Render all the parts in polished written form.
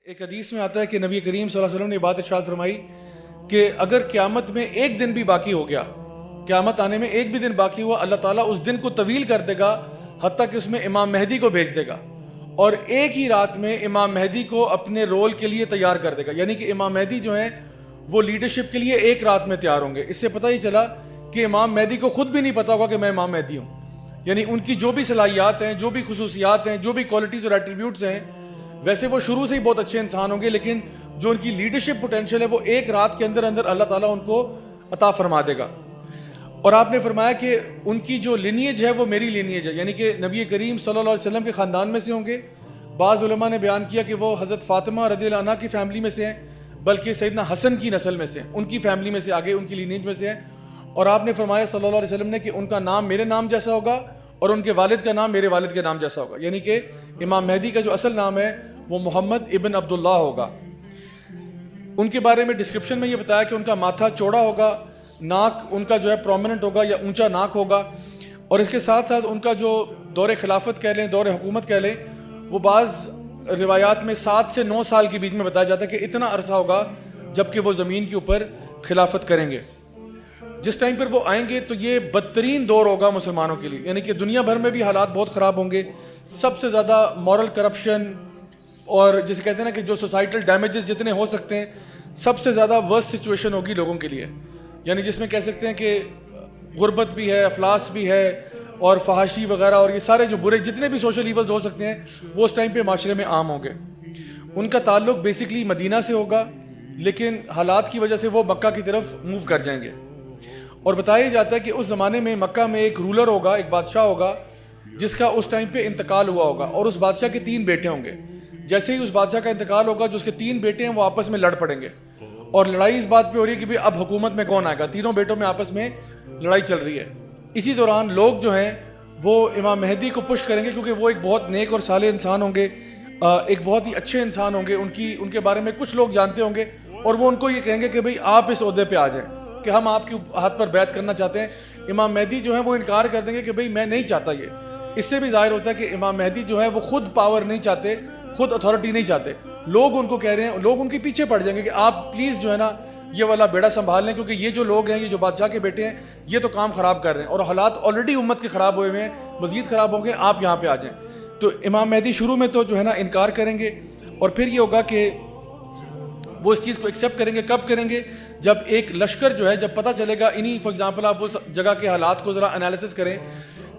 ایک حدیث میں آتا ہے کہ نبی کریم صلی اللہ علیہ وسلم نے بات ارشاد فرمائی کہ اگر قیامت میں ایک دن بھی باقی ہو گیا، قیامت آنے میں ایک بھی دن باقی ہوا، اللہ تعالیٰ اس دن کو طویل کر دے گا حتیٰ کہ اس میں امام مہدی کو بھیج دے گا، اور ایک ہی رات میں امام مہدی کو اپنے رول کے لیے تیار کر دے گا. یعنی کہ امام مہدی جو ہیں وہ لیڈرشپ کے لیے ایک رات میں تیار ہوں گے. اس سے پتہ ہی چلا کہ امام مہدی کو خود بھی نہیں پتا ہوگا کہ میں امام مہدی ہوں. یعنی ان کی جو بھی صلاحیات ہیں، جو بھی خصوصیات ہیں، جو بھی کوالٹیز اور ایٹریبیوٹس ہیں، ویسے وہ شروع سے ہی بہت اچھے انسان ہوں گے، لیکن جو ان کی لیڈرشپ پوٹینشیل ہے وہ ایک رات کے اندر اندر اللہ تعالیٰ ان کو عطا فرما دے گا. اور آپ نے فرمایا کہ ان کی جو لینیج ہے وہ میری لینیج ہے، یعنی کہ نبی کریم صلی اللہ علیہ وسلم کے خاندان میں سے ہوں گے. بعض علماء نے بیان کیا کہ وہ حضرت فاطمہ رضی اللہ عنہا کی فیملی میں سے ہیں، بلکہ سیدنا حسن کی نسل میں سے ہیں، ان کی فیملی میں سے آگے ان کی لینیج میں سے ہیں. اور آپ نے فرمایا صلی اللہ علیہ وسلم نے کہ ان کا نام میرے نام جیسا ہوگا اور ان کے والد کا نام میرے والد کے نام جیسا ہوگا. یعنی کہ امام مہدی کا جو اصل نام ہے وہ محمد ابن عبداللہ ہوگا. ان کے بارے میں ڈسکرپشن میں یہ بتایا کہ ان کا ماتھا چوڑا ہوگا، ناک ان کا جو ہے پرومیننٹ ہوگا یا اونچا ناک ہوگا، اور اس کے ساتھ ساتھ ان کا جو دور خلافت کہہ لیں، دور حکومت کہہ لیں، وہ بعض روایات میں 7 سے 9 سال کے بیچ میں بتایا جاتا ہے کہ اتنا عرصہ ہوگا جب کہ وہ زمین کے اوپر خلافت کریں گے. جس ٹائم پر وہ آئیں گے تو یہ بدترین دور ہوگا مسلمانوں کے لیے، یعنی کہ دنیا بھر میں بھی حالات بہت خراب ہوں گے. سب سے زیادہ مورل کرپشن اور جسے کہتے ہیں نا کہ جو سوسائٹل ڈیمیجز جتنے ہو سکتے ہیں، سب سے زیادہ ورس سچویشن ہوگی لوگوں کے لیے. یعنی جس میں کہہ سکتے ہیں کہ غربت بھی ہے، افلاس بھی ہے، اور فحاشی وغیرہ، اور یہ سارے جو برے جتنے بھی سوشل ایولز ہو سکتے ہیں وہ اس ٹائم پہ معاشرے میں عام ہوں گے. ان کا تعلق بیسکلی مدینہ سے ہوگا، لیکن حالات کی وجہ سے وہ مکہ کی طرف موو کر جائیں گے. اور بتایا جاتا ہے کہ اس زمانے میں مکہ میں ایک رولر ہوگا، ایک بادشاہ ہوگا جس کا اس ٹائم پہ انتقال ہوا ہوگا، اور اس بادشاہ کے 3 بیٹے ہوں گے. جیسے ہی اس بادشاہ کا انتقال ہوگا، جو اس کے 3 بیٹے ہیں وہ آپس میں لڑ پڑیں گے، اور لڑائی اس بات پہ ہو رہی ہے کہ اب حکومت میں کون آئے گا. تینوں بیٹوں میں آپس میں لڑائی چل رہی ہے. اسی دوران لوگ جو ہیں وہ امام مہدی کو پش کریں گے، کیونکہ وہ ایک بہت نیک اور صالح انسان ہوں گے، ایک بہت ہی اچھے انسان ہوں گے. ان کے بارے میں کچھ لوگ جانتے ہوں گے، اور وہ ان کو یہ کہیں گے کہ بھئی آپ اس عہدے پہ آ جائیں، کہ ہم آپ کے ہاتھ پر بیعت کرنا چاہتے ہیں. امام مہدی جو ہے وہ انکار کر دیں گے کہ بھئی میں نہیں چاہتا یہ. اس سے بھی ظاہر ہوتا ہے کہ امام مہدی جو ہے وہ خود پاور نہیں چاہتے، خود اتھارٹی نہیں چاہتے. لوگ ان کو کہہ رہے ہیں، لوگ ان کے پیچھے پڑ جائیں گے کہ آپ پلیز جو ہے نا یہ والا بیڑا سنبھال لیں، کیونکہ یہ جو لوگ ہیں، یہ جو بادشاہ کے بیٹے ہیں، یہ تو کام خراب کر رہے ہیں، اور حالات آلریڈی امت کے خراب ہوئے ہوئے ہیں، مزید خراب ہوں گے، آپ یہاں پہ آ جائیں. تو امام مہدی شروع میں تو جو ہے نا انکار کریں گے، اور پھر یہ ہوگا کہ وہ اس چیز کو ایکسیپٹ کریں گے. کب کریں گے؟ جب ایک لشکر جو ہے، جب پتہ چلے گا انہی فار ایگزامپل آپ اس جگہ کے حالات کو ذرا انالیسس کریں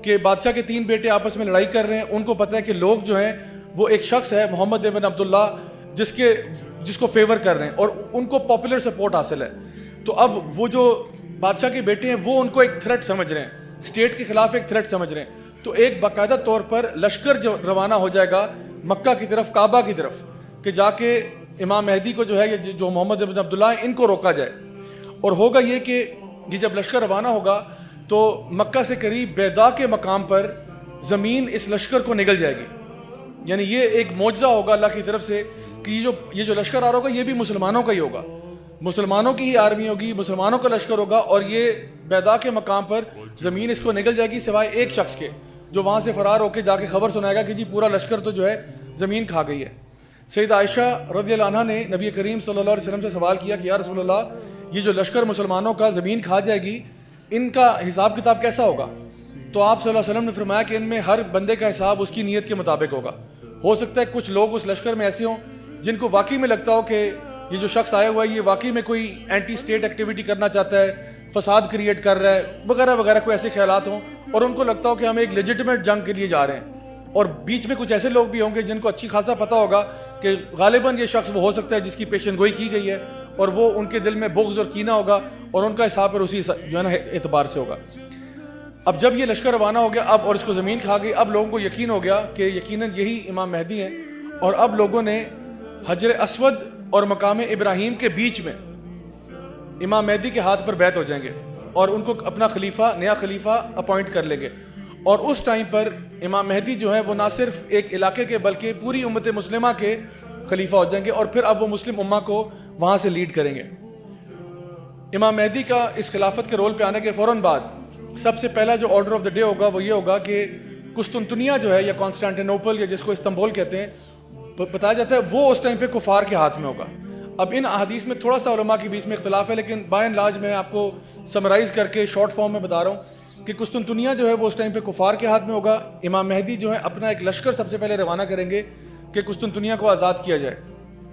کہ بادشاہ کے 3 بیٹے آپس میں لڑائی کر رہے ہیں. ان کو پتہ ہے کہ لوگ جو ہیں وہ ایک شخص ہے محمد ابن عبداللہ جس کو فیور کر رہے ہیں، اور ان کو پاپولر سپورٹ حاصل ہے. تو اب وہ جو بادشاہ کے بیٹے ہیں وہ ان کو ایک تھریٹ سمجھ رہے ہیں، اسٹیٹ کے خلاف ایک تھریٹ سمجھ رہے ہیں. تو ایک باقاعدہ طور پر لشکر جو روانہ ہو جائے گا مکہ کی طرف، کعبہ کی طرف، کہ جا کے امام مہدی کو جو ہے جو محمد ابن عبداللہ ہیں ان کو روکا جائے. اور ہوگا یہ کہ یہ جب لشکر روانہ ہوگا تو مکہ سے قریب بیضا کے مقام پر زمین اس لشکر کو نگل جائے گی. یعنی یہ ایک معجزہ ہوگا اللہ کی طرف سے کہ یہ جو لشکر آ رہا ہوگا یہ بھی مسلمانوں کا ہی ہوگا، مسلمانوں کی ہی آرمی ہوگی، مسلمانوں کا لشکر ہوگا، اور یہ بیضا کے مقام پر زمین اس کو نگل جائے گی سوائے ایک شخص کے، جو وہاں سے فرار ہو کے جا کے خبر سنائے گا کہ جی پورا لشکر تو جو ہے زمین کھا گئی ہے. سیدہ عائشہ رضی اللہ عنہا نے نبی کریم صلی اللہ علیہ وسلم سے سوال کیا کہ یا رسول اللہ، یہ جو لشکر مسلمانوں کا زمین کھا جائے گی، ان کا حساب کتاب کیسا ہوگا؟ تو آپ صلی اللہ علیہ وسلم نے فرمایا کہ ان میں ہر بندے کا حساب اس کی نیت کے مطابق ہوگا. ہو سکتا ہے کچھ لوگ اس لشکر میں ایسے ہوں جن کو واقعی میں لگتا ہو کہ یہ جو شخص آیا ہوا ہے یہ واقعی میں کوئی اینٹی اسٹیٹ ایکٹیویٹی کرنا چاہتا ہے، فساد کریٹ کر رہا ہے وغیرہ وغیرہ، کوئی ایسے خیالات ہوں، اور ان کو لگتا ہو کہ ہم ایک لیجٹمیٹ جنگ کے لیے جا رہے ہیں. اور بیچ میں کچھ ایسے لوگ بھی ہوں گے جن کو اچھی خاصا پتہ ہوگا کہ غالباً یہ شخص وہ ہو سکتا ہے جس کی پیشن گوئی کی گئی ہے، اور وہ ان کے دل میں بغض اور کینہ ہوگا، اور ان کا حساب پر اسی جو ہے نا اعتبار سے ہوگا. اب جب یہ لشکر روانہ ہو گیا اور اس کو زمین کھا گئی، اب لوگوں کو یقین ہو گیا کہ یقیناً یہی امام مہدی ہیں. اور اب لوگوں نے حجر اسود اور مقام ابراہیم کے بیچ میں امام مہدی کے ہاتھ پر بیعت ہو جائیں گے، اور ان کو اپنا خلیفہ، نیا خلیفہ اپوائنٹ کر لیں گے. اور اس ٹائم پر امام مہدی جو ہے وہ نہ صرف ایک علاقے کے بلکہ پوری امت مسلمہ کے خلیفہ ہو جائیں گے، اور پھر اب وہ مسلم امہ کو وہاں سے لیڈ کریں گے. امام مہدی کا اس خلافت کے رول پہ آنے کے فوراً بعد سب سے پہلا جو آرڈر آف دا ڈے ہوگا وہ یہ ہوگا کہ قسطنطنیہ جو ہے، یا کانسٹینٹینوپل، یا جس کو استنبول کہتے ہیں، بتایا جاتا ہے وہ اس ٹائم پہ کفار کے ہاتھ میں ہوگا. اب ان احادیث میں تھوڑا سا علماء کے بیچ میں اختلاف ہے, لیکن بائی اینڈ لارج میں آپ کو سمرائز کر کے شارٹ فارم میں بتا رہا ہوں کہ قسطنطنیہ جو ہے وہ اس ٹائم پہ کفار کے ہاتھ میں ہوگا. امام مہدی جو ہے اپنا ایک لشکر سب سے پہلے روانہ کریں گے کہ قسطنطنیہ کو آزاد کیا جائے,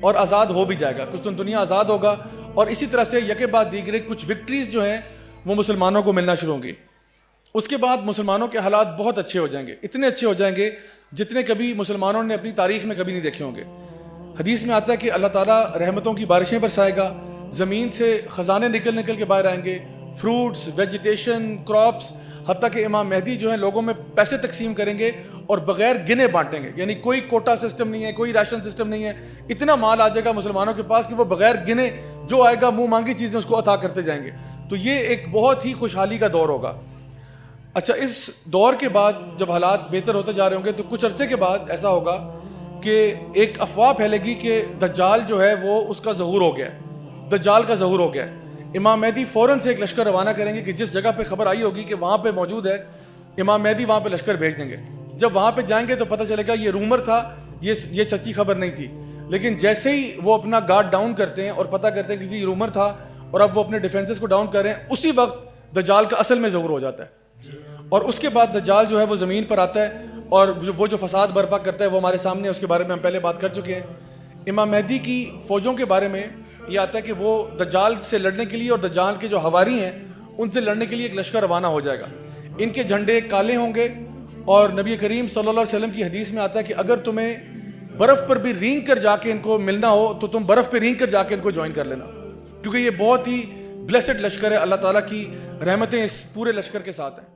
اور آزاد ہو بھی جائے گا, قسطنطنیہ آزاد ہوگا. اور اسی طرح سے یکے بعد دیگرے کچھ وکٹریز جو ہیں وہ مسلمانوں کو ملنا شروع ہوں گی. اس کے بعد مسلمانوں کے حالات بہت اچھے ہو جائیں گے, اتنے اچھے ہو جائیں گے جتنے کبھی مسلمانوں نے اپنی تاریخ میں کبھی نہیں دیکھے ہوں گے. حدیث میں آتا ہے کہ اللہ تعالیٰ رحمتوں کی بارشیں برسائے گا, زمین سے خزانے نکل نکل کے باہر آئیں گے, فروٹس, ویجیٹیشن, کراپس, حتیٰ کہ امام مہدی جو ہیں لوگوں میں پیسے تقسیم کریں گے اور بغیر گنے بانٹیں گے. یعنی کوئی کوٹا سسٹم نہیں ہے, کوئی راشن سسٹم نہیں ہے, اتنا مال آ جائے گا مسلمانوں کے پاس کہ وہ بغیر گنے جو آئے گا منہ مانگی چیزیں اس کو عطا کرتے جائیں گے. تو یہ ایک بہت ہی خوشحالی کا دور ہوگا. اچھا, اس دور کے بعد جب حالات بہتر ہوتے جا رہے ہوں گے تو کچھ عرصے کے بعد ایسا ہوگا کہ ایک افواہ پھیلے گی کہ دجال جو ہے وہ اس کا ظہور ہو گیا ہے, دجال کا ظہور ہو گیا ہے. امام مہدی فوراً سے ایک لشکر روانہ کریں گے کہ جس جگہ پہ خبر آئی ہوگی کہ وہاں پہ موجود ہے, امام مہدی وہاں پہ لشکر بھیج دیں گے. جب وہاں پہ جائیں گے تو پتہ چلے گا یہ رومر تھا, یہ سچی خبر نہیں تھی. لیکن جیسے ہی وہ اپنا گارڈ ڈاؤن کرتے ہیں اور پتہ کرتے ہیں کہ جی یہ رومر تھا اور اب وہ اپنے ڈیفینسز کو ڈاؤن کر رہے ہیں, اسی وقت دجال کا اصل میں ظہور ہو جاتا ہے. اور اس کے بعد دجال جو ہے وہ زمین پر آتا ہے اور وہ جو فساد برپا کرتا ہے وہ ہمارے سامنے ہے, اس کے بارے میں ہم پہلے بات کر چکے ہیں. امام مہدی کی فوجوں کے بارے میں یہ آتا ہے کہ وہ دجال سے لڑنے کے لیے اور دجال کے جو حواری ہیں ان سے لڑنے کے لیے ایک لشکر روانہ ہو جائے گا. ان کے جھنڈے کالے ہوں گے, اور نبی کریم صلی اللہ علیہ وسلم کی حدیث میں آتا ہے کہ اگر تمہیں برف پر بھی رینگ کر جا کے ان کو ملنا ہو تو تم برف پہ رینگ کر جا کے ان کو جوائن کر لینا, کیونکہ یہ بہت ہی بلیسڈ لشکر ہے. اللہ تعالیٰ کی رحمتیں اس پورے لشکر کے ساتھ ہیں.